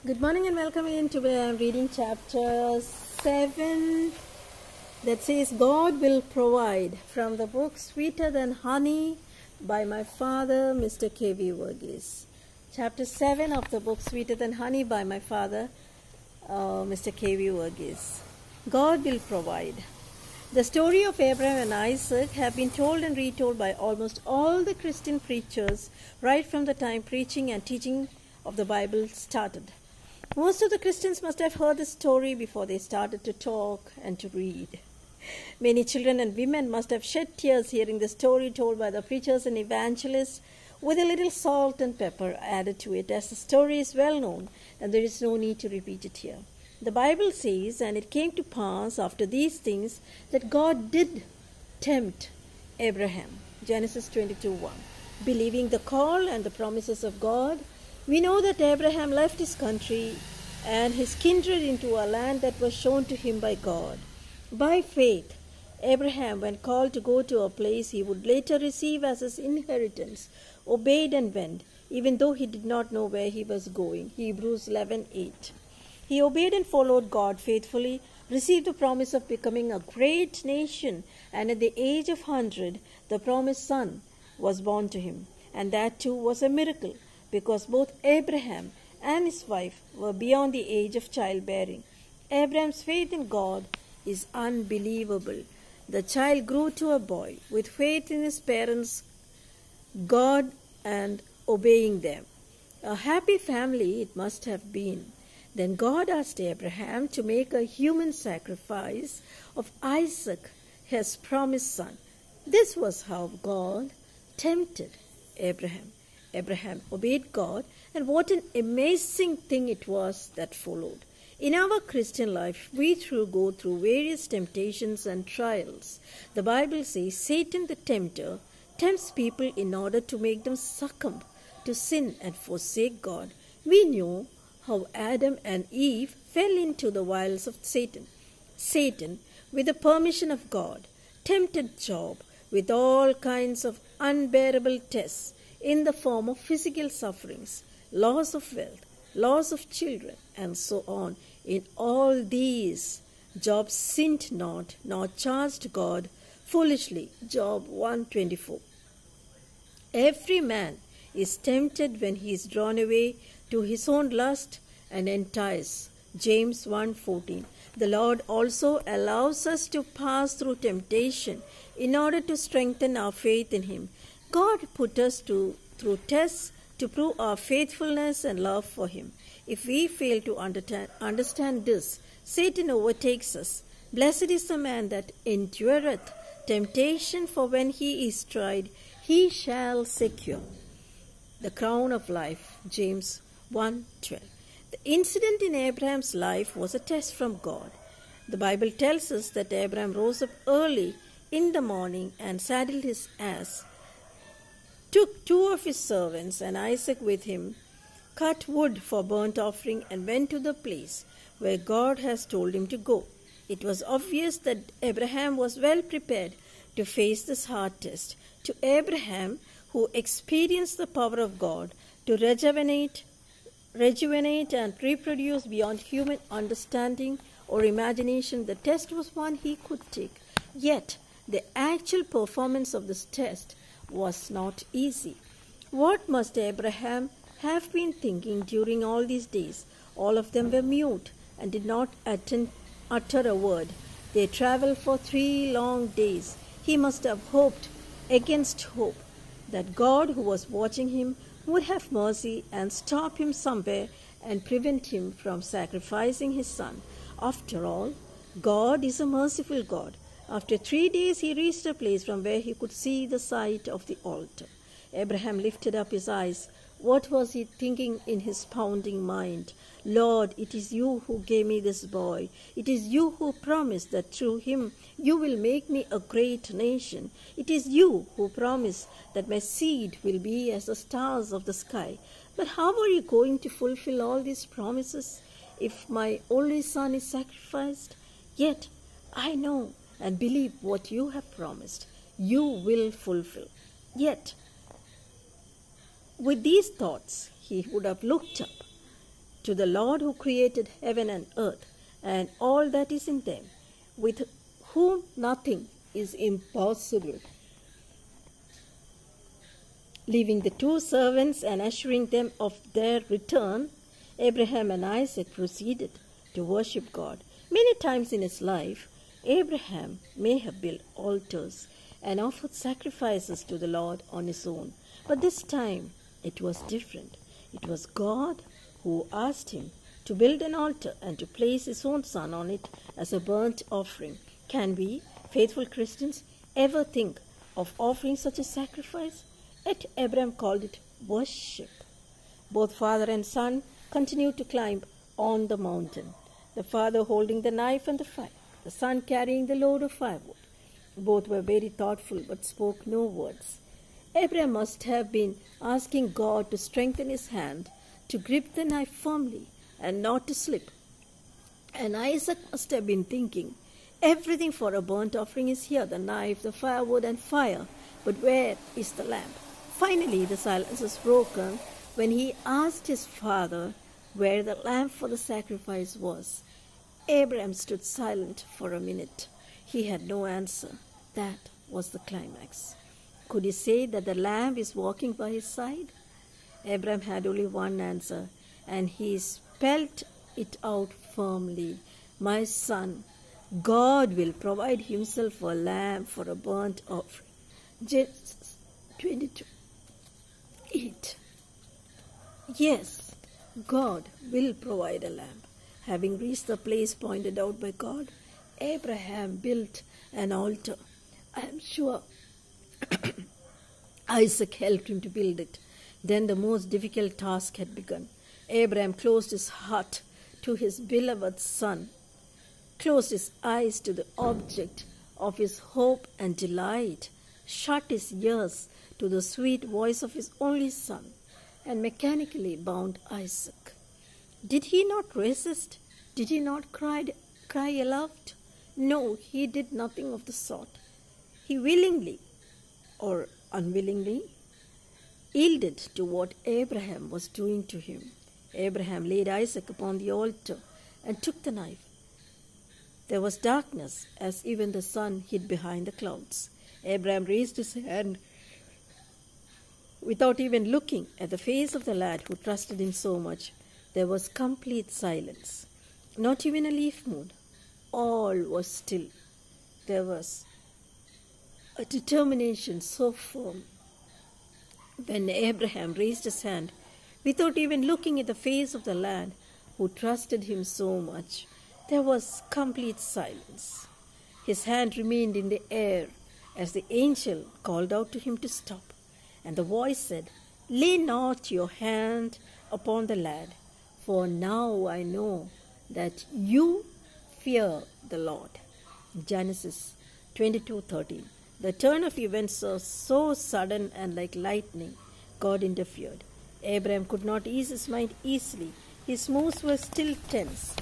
Good morning and welcome in. Today I am reading chapter 7 that says God will provide, from the book Sweeter Than Honey by my father, Mr. K.V. Verghese. Chapter 7 of the book Sweeter Than Honey by my father, Mr. K.V. Verghese. God will provide. The story of Abraham and Isaac have been told and retold by almost all the Christian preachers right from the time preaching and teaching of the Bible started. Most of the Christians must have heard the story before they started to talk and to read. Many children and women must have shed tears hearing the story told by the preachers and evangelists with a little salt and pepper added to it, as the story is well known and there is no need to repeat it here. The Bible says, "And it came to pass after these things that God did tempt Abraham," Genesis 22:1. Believing the call and the promises of God, we know that Abraham left his country and his kindred into a land that was shown to him by God. By faith, Abraham, when called to go to a place he would later receive as his inheritance, obeyed and went, even though he did not know where he was going. Hebrews 11:8. He obeyed and followed God faithfully, received the promise of becoming a great nation, and at the age of 100, the promised son was born to him. And that too was a miracle, because both Abraham and his wife were beyond the age of childbearing. Abraham's faith in God is unbelievable. The child grew to a boy with faith in his parents, God, and obeying them. A happy family it must have been. Then God asked Abraham to make a human sacrifice of Isaac, his promised son. This was how God tempted Abraham. Abraham obeyed God, and what an amazing thing it was that followed. In our Christian life, we go through various temptations and trials. The Bible says Satan the tempter tempts people in order to make them succumb to sin and forsake God. We know how Adam and Eve fell into the wiles of Satan. Satan, with the permission of God, tempted Job with all kinds of unbearable tests in the form of physical sufferings, loss of wealth, loss of children, and so on. In all these, Job sinned not, nor charged God foolishly. Job 1:24. Every man is tempted when he is drawn away to his own lust and enticed. James 1:14. The Lord also allows us to pass through temptation in order to strengthen our faith in Him. God put us through tests to prove our faithfulness and love for Him. If we fail to understand this, Satan overtakes us. Blessed is the man that endureth temptation, for when he is tried, he shall secure the crown of life. James 1:12. The incident in Abraham's life was a test from God. The Bible tells us that Abraham rose up early in the morning and saddled his ass, took 2 of his servants and Isaac with him, cut wood for burnt offering, and went to the place where God has told him to go. It was obvious that Abraham was well prepared to face this hard test. To Abraham, who experienced the power of God to rejuvenate and reproduce beyond human understanding or imagination, the test was one he could take. Yet, the actual performance of this test was not easy. What must Abraham have been thinking during all these days? All of them were mute and did not utter a word. They traveled for 3 long days. He must have hoped against hope that God, who was watching him, would have mercy and stop him somewhere and prevent him from sacrificing his son. After all, God is a merciful God. After 3 days, he reached a place from where he could see the site of the altar. Abraham lifted up his eyes. What was he thinking in his pounding mind? Lord, it is you who gave me this boy. It is you who promised that through him you will make me a great nation. It is you who promised that my seed will be as the stars of the sky. But how are you going to fulfill all these promises if my only son is sacrificed? Yet I know and believe what you have promised, you will fulfill. Yet, with these thoughts, he would have looked up to the Lord who created heaven and earth and all that is in them, with whom nothing is impossible. Leaving the two servants and assuring them of their return, Abraham and Isaac proceeded to worship God. Many times in his life, Abraham may have built altars and offered sacrifices to the Lord on his own. But this time it was different. It was God who asked him to build an altar and to place his own son on it as a burnt offering. Can we, faithful Christians, ever think of offering such a sacrifice? Yet Abraham called it worship. Both father and son continued to climb on the mountain, the father holding the knife and the fire, the son carrying the load of firewood. Both were very thoughtful but spoke no words. Abraham must have been asking God to strengthen his hand, to grip the knife firmly and not to slip. And Isaac must have been thinking, everything for a burnt offering is here, the knife, the firewood and fire, but where is the lamb? Finally, the silence was broken when he asked his father where the lamb for the sacrifice was. Abraham stood silent for a minute. He had no answer. That was the climax. Could he say that the lamb is walking by his side? Abraham had only one answer, and he spelled it out firmly. My son, God will provide himself a lamb for a burnt offering. Genesis 22:8. Yes, God will provide a lamb. Having reached the place pointed out by God, Abraham built an altar. I am sure Isaac helped him to build it. Then the most difficult task had begun. Abraham closed his heart to his beloved son, closed his eyes to the object of his hope and delight, shut his ears to the sweet voice of his only son, and mechanically bound Isaac. Did he not resist? Did he not cry aloud? No, he did nothing of the sort. He willingly or unwillingly yielded to what Abraham was doing to him. Abraham laid Isaac upon the altar and took the knife. There was darkness as even the sun hid behind the clouds. Abraham raised his hand without even looking at the face of the lad who trusted him so much. There was complete silence. Not even a leaf moved. All was still. There was a determination so firm. When Abraham raised his hand, without even looking at the face of the lad who trusted him so much, there was complete silence. His hand remained in the air as the angel called out to him to stop. And the voice said, "Lay not your hand upon the lad, for now I know that you fear the Lord." Genesis 22:13. The turn of events was so sudden and like lightning, God interfered. Abraham could not ease his mind easily. His moves were still tense,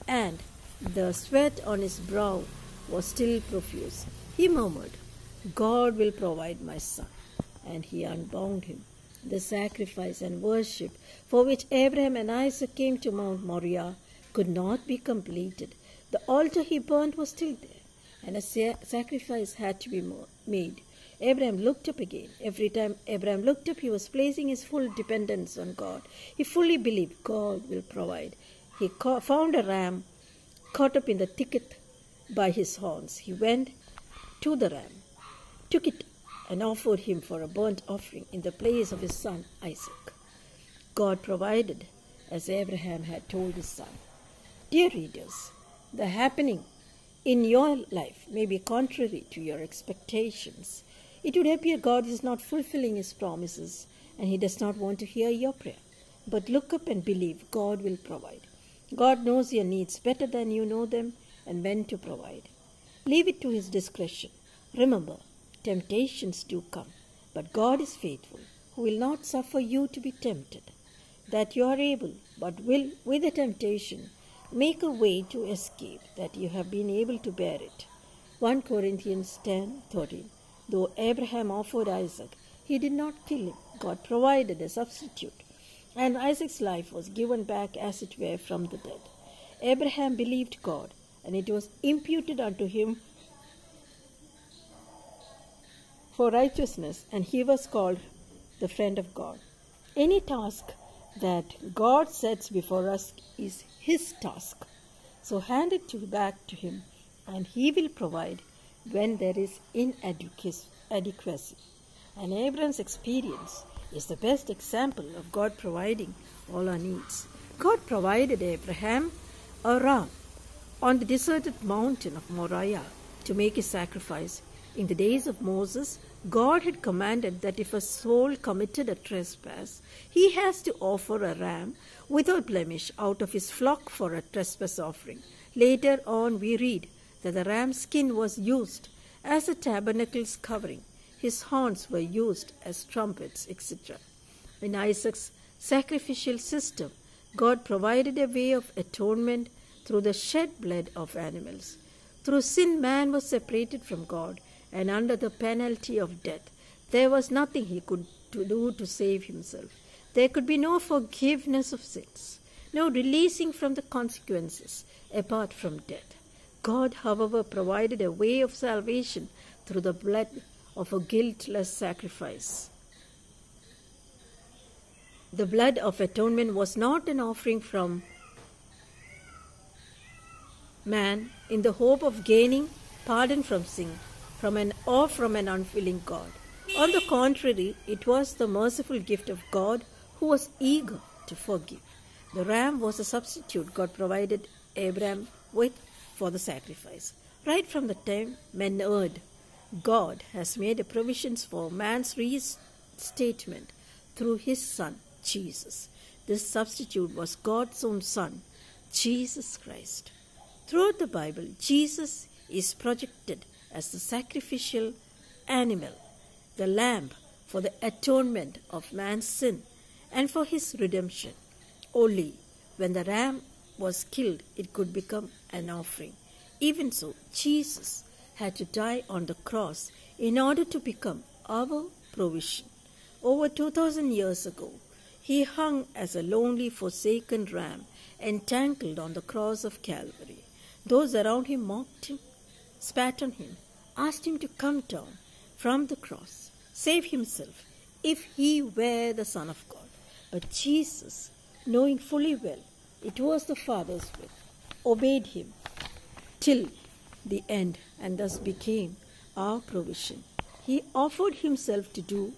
and the sweat on his brow was still profuse. He murmured, "God will provide my son." And he unbound him. The sacrifice and worship for which Abraham and Isaac came to Mount Moriah could not be completed. The altar he burnt was still there, and a sacrifice had to be made. Abraham looked up again. Every time Abraham looked up, he was placing his full dependence on God. He fully believed God will provide. He found a ram caught up in the thicket by his horns. He went to the ram, took it, and offered him for a burnt offering in the place of his son Isaac. God provided as Abraham had told his son. Dear readers, the happening in your life may be contrary to your expectations. It would appear God is not fulfilling his promises and he does not want to hear your prayer. But look up and believe God will provide. God knows your needs better than you know them and when to provide. Leave it to his discretion. Remember, temptations do come, but God is faithful, who will not suffer you to be tempted, that you are able, but will, with the temptation, make a way to escape, that you have been able to bear it. 1 Corinthians 10:13. Though Abraham offered Isaac, he did not kill him. God provided a substitute. and Isaac's life was given back as it were from the dead. Abraham believed God, and it was imputed unto him for righteousness, and he was called the friend of God. Any task that God sets before us is his task. So hand it back to him, and he will provide when there is inadequacy. And Abraham's experience is the best example of God providing all our needs. God provided Abraham a ram on the deserted mountain of Moriah to make his sacrifice. In the days of Moses, God had commanded that if a soul committed a trespass, he has to offer a ram without blemish out of his flock for a trespass offering. Later on, we read that the ram's skin was used as a tabernacle's covering. His horns were used as trumpets, etc. In Isaac's sacrificial system, God provided a way of atonement through the shed blood of animals. Through sin, man was separated from God and under the penalty of death. There was nothing he could do to save himself. There could be no forgiveness of sins, no releasing from the consequences apart from death. God, however, provided a way of salvation through the blood of a guiltless sacrifice. The blood of atonement was not an offering from man in the hope of gaining pardon from sin, from an unwilling God. On the contrary, it was the merciful gift of God who was eager to forgive. The ram was a substitute God provided Abraham with for the sacrifice. Right from the time men heard, God has made provisions for man's restatement through his Son, Jesus. This substitute was God's own Son, Jesus Christ. Throughout the Bible, Jesus is projected as the sacrificial animal, the lamb for the atonement of man's sin and for his redemption. Only when the ram was killed, it could become an offering. Even so, Jesus had to die on the cross in order to become our provision. Over 2,000 years ago, he hung as a lonely, forsaken ram entangled on the cross of Calvary. Those around him mocked him, spat on him, asked him to come down from the cross, save himself if he were the Son of God. But Jesus, knowing fully well it was the Father's will, obeyed him till the end and thus became our provision. He offered himself to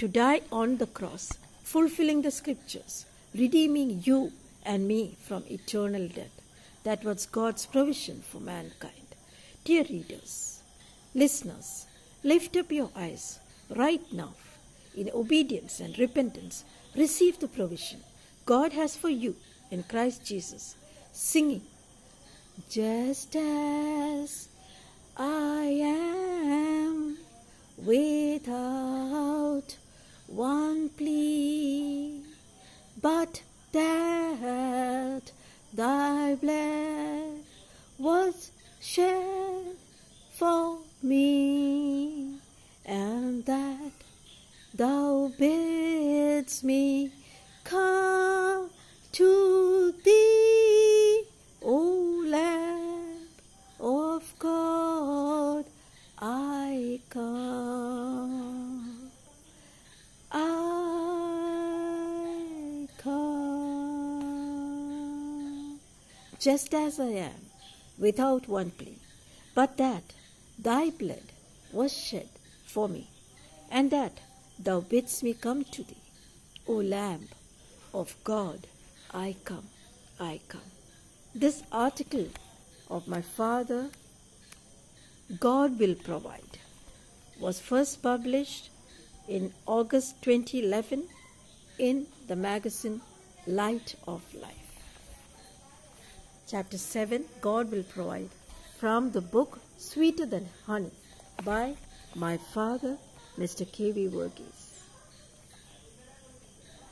die on the cross, fulfilling the scriptures, redeeming you and me from eternal death. That was God's provision for mankind. Dear readers, listeners, lift up your eyes right now. In obedience and repentance, receive the provision God has for you in Christ Jesus, singing, just as I am, without one plea, but that thy blood was shed for me, and that thou bidst me come to thee, O Lamb of God, I come, I come, just as I am, without one plea, but that thy blood was shed for me, and that thou bidst me come to thee, O Lamb of God, I come, I come. This article of my father, God Will Provide, was first published in August 2011 in the magazine Light of Life. Chapter 7, God Will Provide, from the book Sweeter Than Honey by my father, Mr. K.V. Verghese.